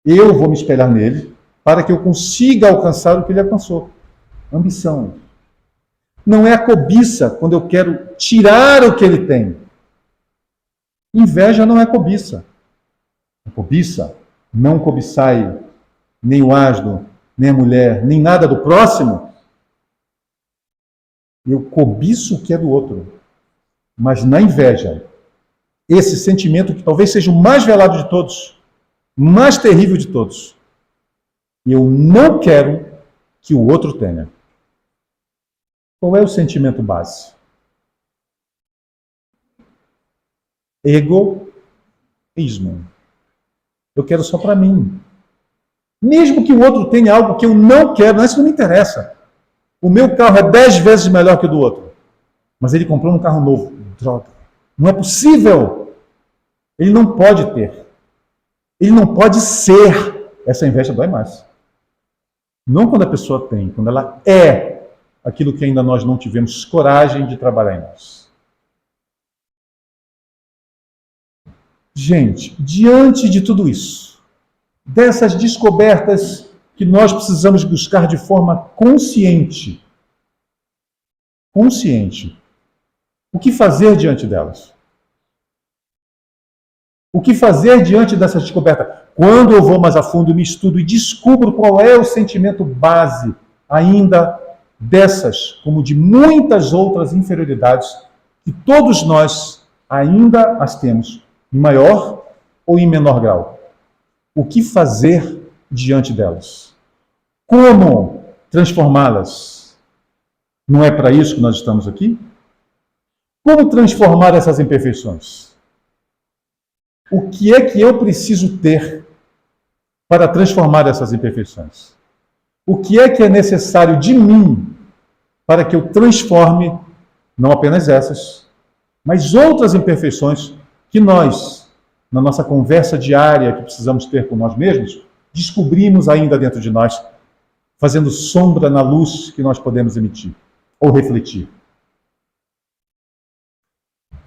Eu vou me espelhar nele para que eu consiga alcançar o que ele alcançou. Ambição. Não é a cobiça quando eu quero tirar o que ele tem. Inveja não é cobiça. A cobiça, não cobiçai nem o asno, nem a mulher, nem nada do próximo. Eu cobiço o que é do outro. Mas na inveja, esse sentimento que talvez seja o mais velado de todos, mais terrível de todos, eu não quero que o outro tenha. Qual é o sentimento base? Egoísmo. Eu quero só para mim. Mesmo que o outro tenha algo que eu não quero, isso não me interessa. O meu carro é 10 vezes melhor que o do outro. Mas ele comprou um carro novo. Droga. Não é possível. Ele não pode ter. Ele não pode ser. Essa inveja dói mais. Não quando a pessoa tem, quando ela é aquilo que ainda nós não tivemos coragem de trabalhar em nós. Gente, diante de tudo isso, dessas descobertas que nós precisamos buscar de forma consciente. Consciente. O que fazer diante delas? O que fazer diante dessa descoberta? Quando eu vou mais a fundo, me estudo e descubro qual é o sentimento base ainda dessas, como de muitas outras inferioridades, que todos nós ainda as temos, em maior ou em menor grau. O que fazer diante delas? Como transformá-las? Não é para isso que nós estamos aqui? Como transformar essas imperfeições? O que é que eu preciso ter para transformar essas imperfeições? O que é necessário de mim para que eu transforme não apenas essas, mas outras imperfeições que nós, na nossa conversa diária que precisamos ter com nós mesmos, descobrimos ainda dentro de nós, fazendo sombra na luz que nós podemos emitir ou refletir.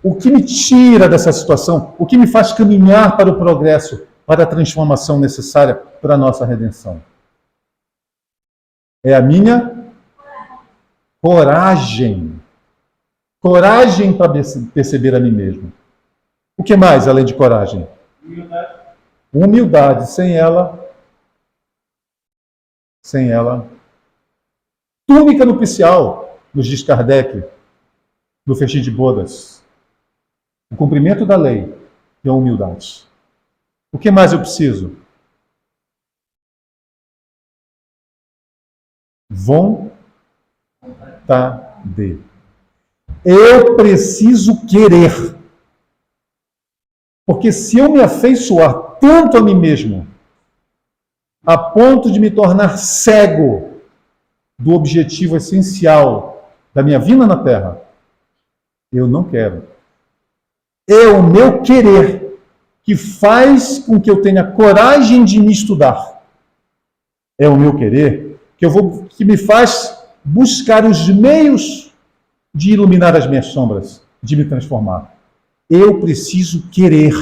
O que me tira dessa situação, o que me faz caminhar para o progresso, para a transformação necessária para a nossa redenção? É a minha coragem. Coragem para perceber a mim mesmo. O que mais, além de coragem?
Humildade.
Humildade. Sem ela. Túnica nupcial, nos diz Kardec, no Festim de Bodas. O cumprimento da lei e a humildade. O que mais eu preciso? Vontade. Eu preciso querer. Porque se eu me afeiçoar tanto a mim mesmo, a ponto de me tornar cego do objetivo essencial da minha vinda na Terra, eu não quero. É o meu querer que faz com que eu tenha coragem de me estudar. É o meu querer que me faz buscar os meios de iluminar as minhas sombras, de me transformar. Eu preciso querer.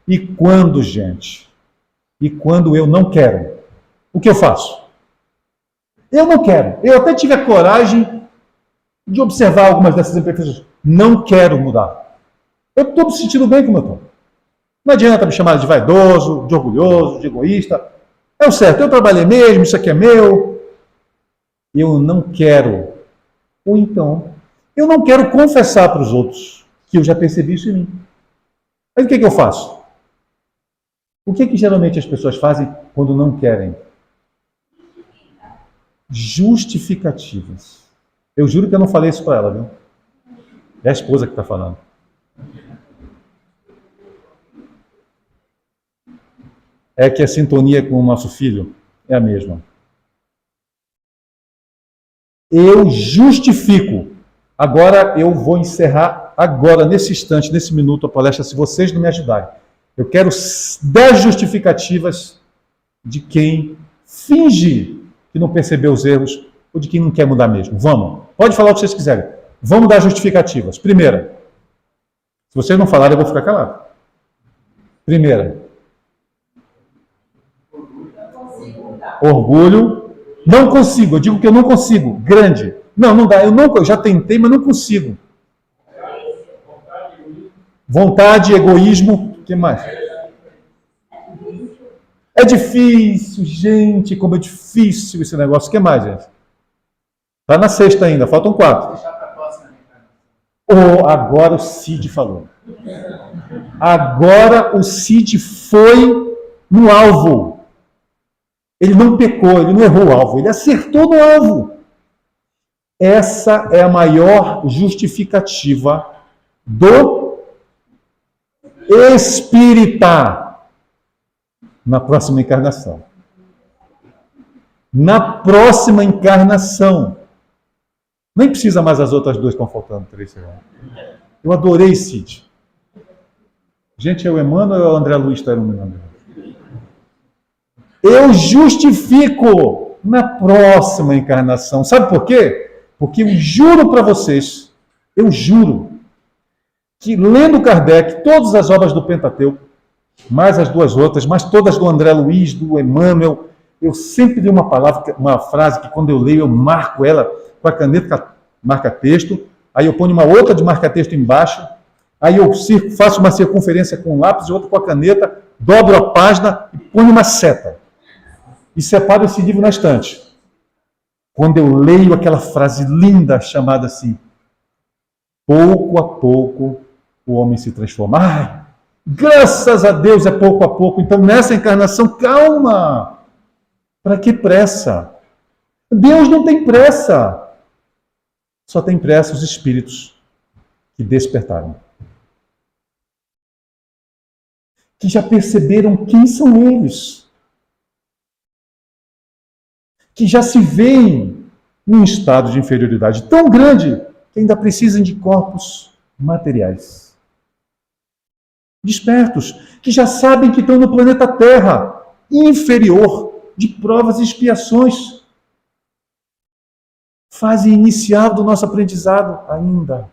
E quando, gente? E quando eu não quero? O que eu faço? Eu não quero. Eu até tive a coragem de observar algumas dessas imperfeições. Não quero mudar. Eu estou me sentindo bem como eu estou. Não adianta me chamar de vaidoso, de orgulhoso, de egoísta. É o certo, eu trabalhei mesmo, isso aqui é meu. Eu não quero. Ou então, eu não quero confessar para os outros que eu já percebi isso em mim. Aí o que eu faço? O que geralmente as pessoas fazem quando não querem? Justificativas. Eu juro que eu não falei isso para ela, viu? É a esposa que está falando. É que a sintonia com o nosso filho é a mesma. Eu justifico. Agora eu vou encerrar agora, nesse instante, nesse minuto, a palestra, se vocês não me ajudarem. Eu quero 10 justificativas de quem finge que não percebeu os erros ou de quem não quer mudar mesmo. Vamos. Pode falar o que vocês quiserem. Vamos dar justificativas. Primeira. Se vocês não falarem, eu vou ficar calado. Primeira. Orgulho. Não consigo. Eu digo que eu não consigo. Grande. Não dá. Eu já tentei, mas não consigo. Vontade, egoísmo. O que mais? É difícil, gente. Como é difícil esse negócio. O que mais, gente? Está na sexta ainda. Faltam 4. Agora o Cid falou. Agora o Cid foi no alvo. Ele não pecou, ele não errou o alvo, ele acertou no alvo. Essa é a maior justificativa do espírita na próxima encarnação. Na próxima encarnação. Nem precisa mais as outras duas, estão faltando 3 segundos. Eu adorei Cid. Gente, é o Emmanuel ou é o André Luiz que está iluminando? Eu justifico na próxima encarnação. Sabe por quê? Porque eu juro para vocês, eu juro, que lendo Kardec, todas as obras do Pentateuco, mais as 2 outras, mais todas do André Luiz, do Emmanuel, eu sempre li uma frase que quando eu leio, eu marco ela com a caneta marca-texto, aí eu ponho uma outra de marca-texto embaixo, aí eu faço uma circunferência com o lápis e outra com a caneta, dobro a página e ponho uma seta. E separo esse livro na estante. Quando eu leio aquela frase linda chamada assim, pouco a pouco o homem se transforma. Graças a Deus é pouco a pouco. Então, nessa encarnação, calma. Para que pressa? Deus não tem pressa. Só tem pressa os espíritos que despertaram. Que já perceberam quem são eles. Que já se veem num estado de inferioridade tão grande que ainda precisam de corpos materiais. Despertos, que já sabem que estão no planeta Terra, inferior, de provas e expiações. Fase inicial do nosso aprendizado ainda.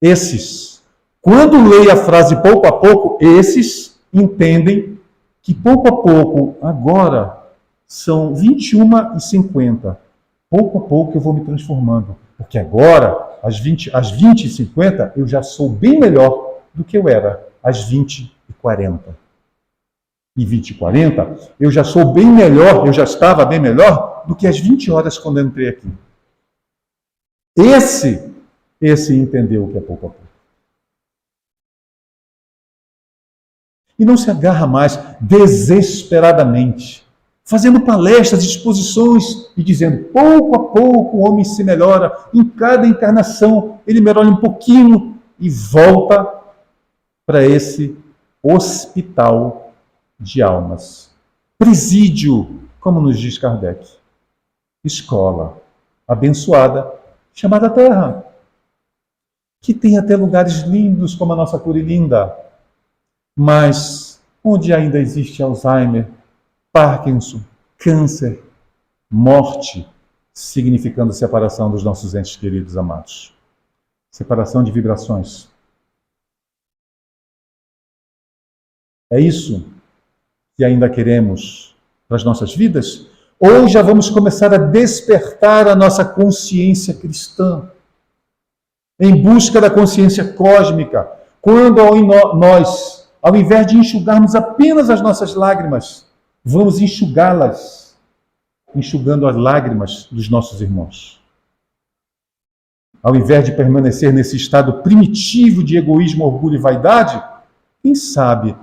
Esses, quando leem a frase pouco a pouco, esses entendem que pouco a pouco, agora, são 21h50. Pouco a pouco eu vou me transformando. Porque agora, às 20h50, eu já sou bem melhor do que eu era às 20h40. E 20h40, eu já sou bem melhor, eu já estava bem melhor do que às 20 horas quando eu entrei aqui. Esse entendeu o que é pouco a pouco. E não se agarra mais desesperadamente, fazendo palestras, exposições e dizendo, pouco a pouco o homem se melhora, em cada encarnação ele melhora um pouquinho e volta para esse hospital de almas. Presídio, como nos diz Kardec. Escola abençoada, chamada Terra. Que tem até lugares lindos, como a nossa Curilinda, mas onde ainda existe Alzheimer, Parkinson, câncer, morte, significando separação dos nossos entes queridos amados. Separação de vibrações. É isso que ainda queremos para as nossas vidas? Ou já vamos começar a despertar a nossa consciência cristã, em busca da consciência cósmica, quando nós, ao invés de enxugarmos apenas as nossas lágrimas, vamos enxugá-las, enxugando as lágrimas dos nossos irmãos. Ao invés de permanecer nesse estado primitivo de egoísmo, orgulho e vaidade, quem sabe,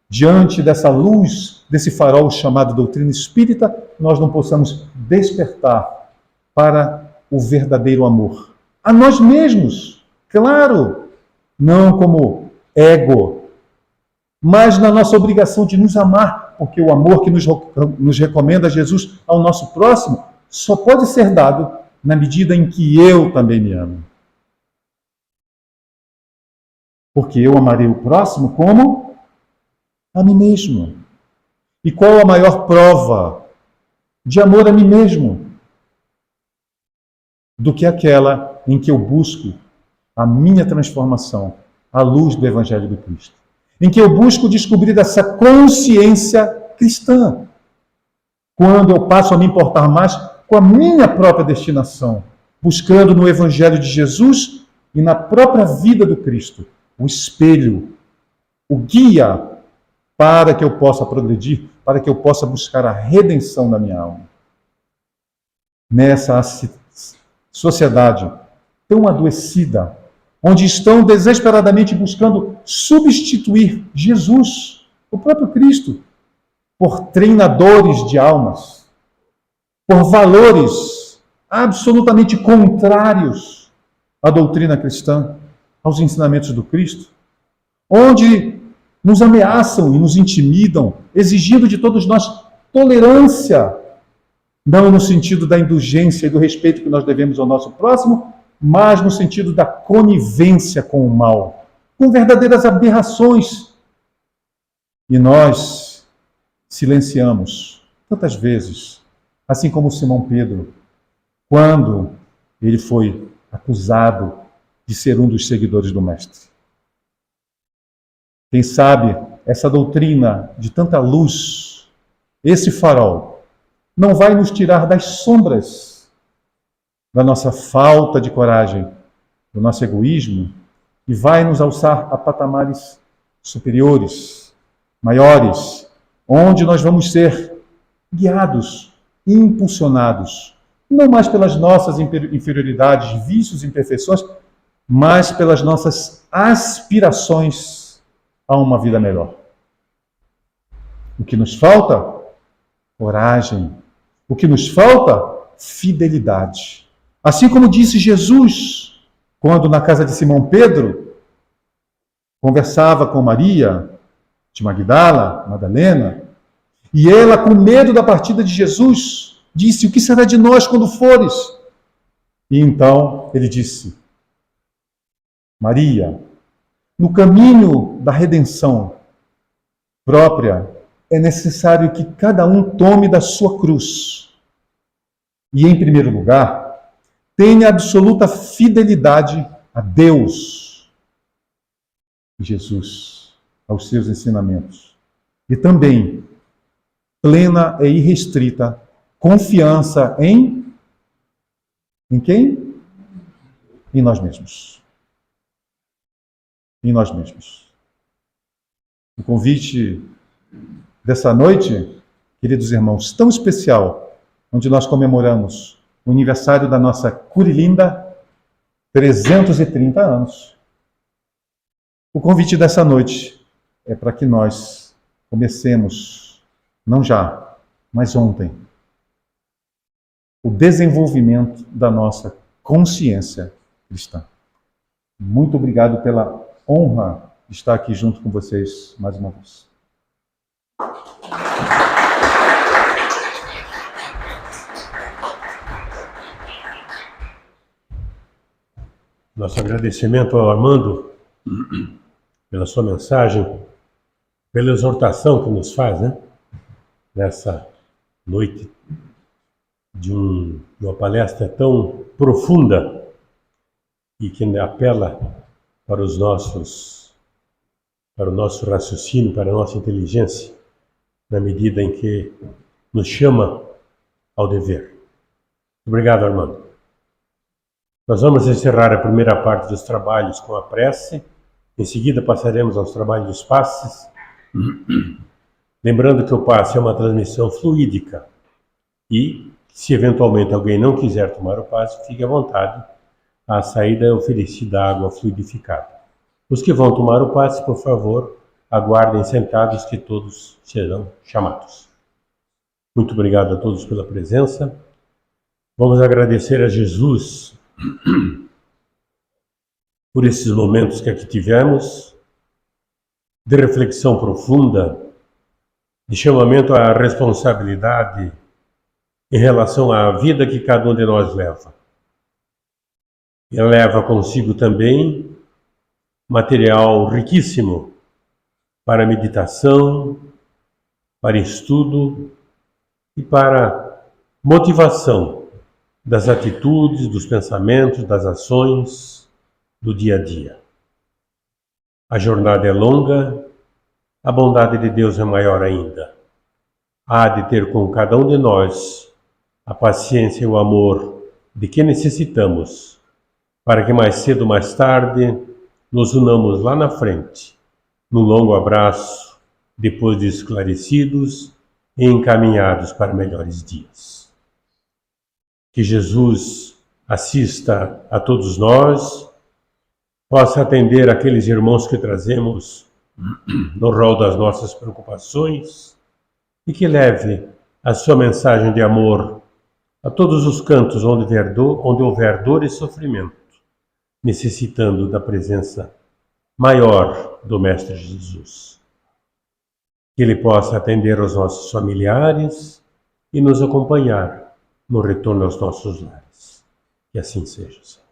diante dessa luz, desse farol chamado doutrina espírita, nós não possamos despertar para o verdadeiro amor. A nós mesmos, claro, não como ego, mas na nossa obrigação de nos amar, porque o amor que nos recomenda Jesus ao nosso próximo só pode ser dado na medida em que eu também me amo. Porque eu amarei o próximo como a mim mesmo. E qual a maior prova de amor a mim mesmo do que aquela em que eu busco a minha transformação à luz do Evangelho do Cristo? Em que eu busco descobrir essa consciência cristã. Quando eu passo a me importar mais com a minha própria destinação, buscando no Evangelho de Jesus e na própria vida do Cristo o espelho, o guia para que eu possa progredir, para que eu possa buscar a redenção da minha alma. Nessa sociedade tão adoecida, onde estão desesperadamente buscando substituir Jesus, o próprio Cristo, por treinadores de almas, por valores absolutamente contrários à doutrina cristã, aos ensinamentos do Cristo, onde nos ameaçam e nos intimidam, exigindo de todos nós tolerância, não no sentido da indulgência e do respeito que nós devemos ao nosso próximo, mas no sentido da conivência com o mal, com verdadeiras aberrações. E nós silenciamos tantas vezes, assim como Simão Pedro, quando ele foi acusado de ser um dos seguidores do Mestre. Quem sabe essa doutrina de tanta luz, esse farol, não vai nos tirar das sombras da nossa falta de coragem, do nosso egoísmo, e vai nos alçar a patamares superiores, maiores, onde nós vamos ser guiados, impulsionados, não mais pelas nossas inferioridades, vícios e imperfeições, mas pelas nossas aspirações a uma vida melhor. O que nos falta? Coragem. O que nos falta? Fidelidade. Assim como disse Jesus, quando na casa de Simão Pedro, conversava com Maria, de Magdala, Madalena, e ela, com medo da partida de Jesus, disse: o que será de nós quando fores? E então ele disse: Maria, no caminho da redenção própria, é necessário que cada um tome da sua cruz. E, em primeiro lugar, tenha absoluta fidelidade a Deus, Jesus, aos seus ensinamentos. E também plena e irrestrita confiança em quem? Em nós mesmos. Em nós mesmos. O convite dessa noite, queridos irmãos, tão especial, onde nós comemoramos o aniversário da nossa Curilinda, 330 anos. O convite dessa noite é para que nós comecemos, não já, mas ontem, o desenvolvimento da nossa consciência cristã. Muito obrigado pela honra de estar aqui junto com vocês mais uma vez.
Nosso agradecimento ao Armando pela sua mensagem, pela exortação que nos faz, né? Nessa noite de uma palestra tão profunda e que apela para o nosso raciocínio, para a nossa inteligência, na medida em que nos chama ao dever. Obrigado, Armando. Nós vamos encerrar a primeira parte dos trabalhos com a prece. Em seguida passaremos aos trabalhos dos passes. Lembrando que o passe é uma transmissão fluídica e, se eventualmente alguém não quiser tomar o passe, fique à vontade. À saída é oferecida água fluidificada. Os que vão tomar o passe, por favor, aguardem sentados que todos serão chamados. Muito obrigado a todos pela presença. Vamos agradecer a Jesus por esses momentos que aqui tivemos, de reflexão profunda, de chamamento à responsabilidade em relação à vida que cada um de nós leva. E leva consigo também material riquíssimo para meditação, para estudo e para motivação das atitudes, dos pensamentos, das ações do dia a dia. A jornada é longa, a bondade de Deus é maior ainda. Há de ter com cada um de nós a paciência e o amor de que necessitamos, para que mais cedo ou mais tarde nos unamos lá na frente, num longo abraço, depois de esclarecidos e encaminhados para melhores dias. Que Jesus assista a todos nós, possa atender aqueles irmãos que trazemos no rol das nossas preocupações e que leve a sua mensagem de amor a todos os cantos onde houver dor e sofrimento, necessitando da presença maior do Mestre Jesus. Que Ele possa atender aos nossos familiares e nos acompanhar no retorno aos nossos lares. Que assim seja, Senhor.